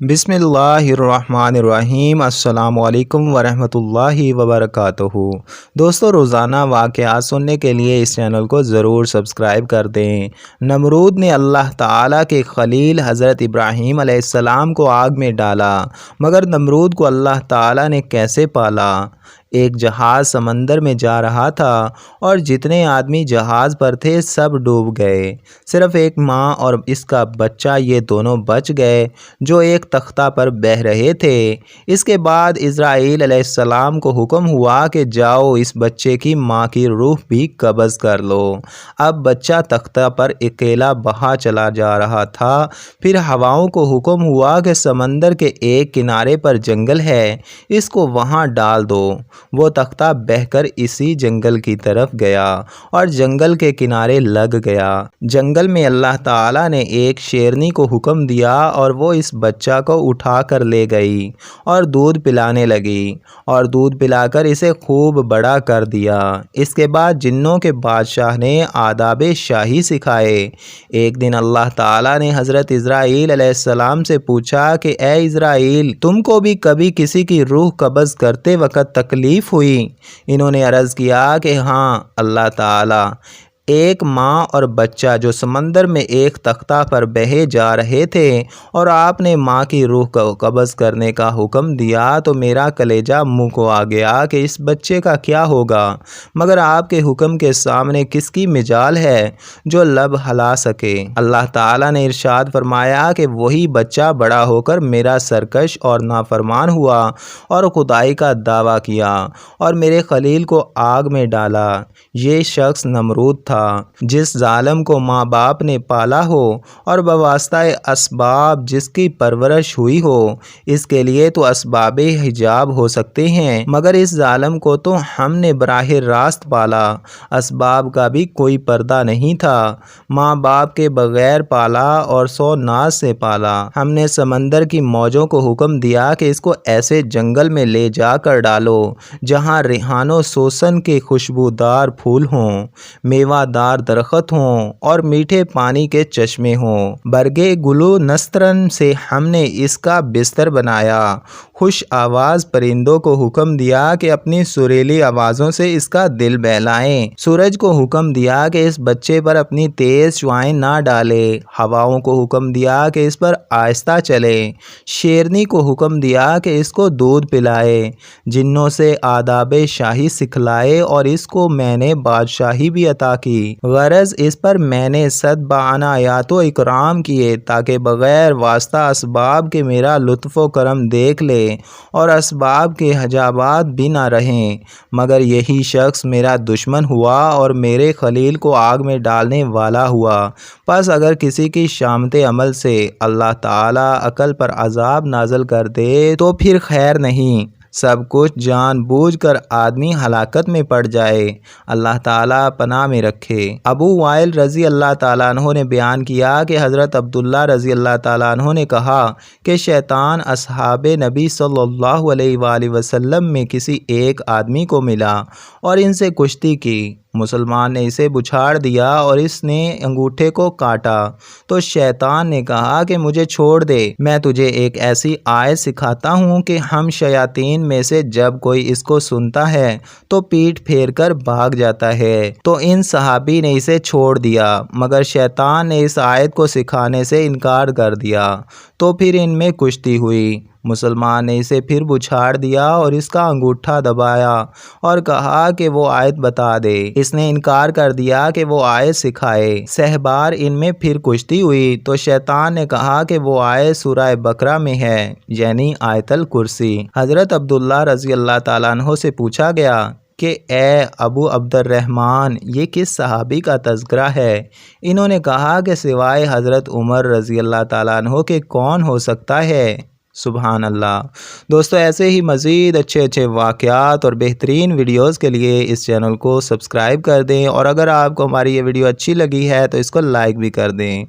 बिस्मिल्लाहिर्रहमानिर्रहीम। अस्सलाम वालेकुम वरहमतुल्लाहि वबरकातुहू। दोस्तों, रोज़ाना वाक़यात सुनने के लिए इस चैनल को ज़रूर सब्सक्राइब कर दें। नमरूद ने अल्लाह ताला के खलील हज़रत इब्राहीम अलैहिस्सलाम को आग में डाला, मगर नमरूद को अल्लाह ताला ने कैसे पाला। एक जहाज़ समंदर में जा रहा था और जितने आदमी जहाज़ पर थे सब डूब गए। सिर्फ़ एक माँ और इसका बच्चा, ये दोनों बच गए जो एक तख्ता पर बह रहे थे। इसके बाद इज़राइल अलैहिस्सलाम को हुक्म हुआ कि जाओ इस बच्चे की माँ की रूह भी कब्ज़ कर लो। अब बच्चा तख्ता पर अकेला बहा चला जा रहा था। फिर हवाओं को हुक्म हुआ कि समंदर के एक किनारे पर जंगल है, इसको वहाँ डाल दो। वो तख्ता बहकर इसी जंगल की तरफ गया और जंगल के किनारे लग गया। जंगल में अल्लाह ताला ने एक शेरनी को हुक्म दिया और वो इस बच्चा को उठा कर ले गई और दूध पिलाने लगी और दूध पिलाकर इसे खूब बड़ा कर दिया। इसके बाद जिन्नों के बादशाह ने आदाब शाही सिखाए। एक दिन अल्लाह ताला ने हज़रत इज़राइल अलैहिस्सलाम से पूछा कि ए इज़राइल, तुमको भी कभी किसी की रूह कब्ज़ करते वक़्त तकलीफ़ हुई? इन्होंने अर्ज़ किया कि हाँ अल्लाह ताला। एक माँ और बच्चा जो समंदर में एक तख्ता पर बहे जा रहे थे और आपने माँ की रूह को कब्ज़ करने का हुक्म दिया तो मेरा कलेजा मुँह को आ गया कि इस बच्चे का क्या होगा। मगर आपके हुक्म के सामने किसकी मिजाल है जो लब हला सके। अल्लाह ताला ने इरशाद फरमाया कि वही बच्चा बड़ा होकर मेरा सरकश और नाफरमान हुआ और खुदाई का दावा किया और मेरे खलील को आग में डाला। ये शख्स नमरूद था, जिस जालिम को माँ बाप ने पाला हो और बवास्ता असबाब जिसकी परवरिश हुई हो। इसके लिए तो असबाबे हिजाब हो सकते हैं, मगर इस जालिम को तो हमने बराह रास्त पाला। असबाब का भी कोई पर्दा नहीं था। माँ बाप के बगैर पाला और सौ नाज से पाला। हमने समंदर की मौजों को हुक्म दिया कि इसको ऐसे जंगल में ले जाकर डालो जहाँ रिहानो सोसन के खुशबूदार फूल हों, मेवादार दरख्त हों और मीठे पानी के चश्मे हों। बरगे गुलू नस्तरन से हमने इसका बिस्तर बनाया। खुश आवाज़ परिंदों को हुक्म दिया कि अपनी सुरीली आवाज़ों से इसका दिल बहलाएं। सूरज को हुक्म दिया कि इस बच्चे पर अपनी तेज़ शुआएं ना डाले। हवाओं को हुक्म दिया कि इस पर आहिस्ता चले। शेरनी को हुक्म दिया कि इसको दूध पिलाए। जिन्नों से आदाब शाही सिखलाए और इसको मैंने बादशाही भी अता की। गरज इस पर मैंने सदबाना आयातो इकराम किए ताकि बग़ैर वास्ता असबाब के मेरा लुत्फ़ व करम देख ले और असबाब के हजाबात भी ना रहें। मगर यही शख्स मेरा दुश्मन हुआ और मेरे खलील को आग में डालने वाला हुआ। बस अगर किसी की शामते अमल से अल्लाह ताला अकल पर अजाब नाज़िल कर दे तो फिर खैर नहीं। सब कुछ जानबूझकर आदमी हलाकत में पड़ जाए, अल्लाह ताला पनाह में रखे। अबू वाइल रज़ी अल्लाह ताला अन्हो ने बयान किया कि हज़रत अब्दुल्ला रज़ी अल्लाह ताला अन्हो ने कहा कि शैतान असहाबे नबी सल्लल्लाहु अलैहि वसल्लम में किसी एक आदमी को मिला और इनसे कुश्ती की। मुसलमान ने इसे बुछाड़ दिया और इसने अंगूठे को काटा तो शैतान ने कहा कि मुझे छोड़ दे, मैं तुझे एक ऐसी आयत सिखाता हूँ कि हम शयातीन में से जब कोई इसको सुनता है तो पीठ फेर कर भाग जाता है। तो इन सहाबी ने इसे छोड़ दिया, मगर शैतान ने इस आयत को सिखाने से इनकार कर दिया। तो फिर इनमें कुश्ती हुई। मुसलमान ने इसे फिर बुछाड़ दिया और इसका अंगूठा दबाया और कहा कि वो आयत बता दे। इसने इनकार कर दिया कि वो आयत सिखाए। सहबार इनमें फिर कुश्ती हुई तो शैतान ने कहा कि वो आयत सूरह बकरा में है, यानी आयतल कुर्सी। हज़रत अब्दुल्ला रज़ी अल्लाह ताला अन्हो से पूछा गया कि ए अबू अब्दुर्रहमान, ये किस सहाबी का तज़किरा है? इन्होंने कहा कि सिवाय हज़रत उमर रज़ी अल्लाह ताला अन्हो के कौन हो सकता है। सुबहान अल्लाह। दोस्तों, ऐसे ही मज़ीद अच्छे वाक़यात और बेहतरीन वीडियोज़ के लिए इस चैनल को सब्सक्राइब कर दें और अगर आपको हमारी ये वीडियो अच्छी लगी है तो इसको लाइक भी कर दें।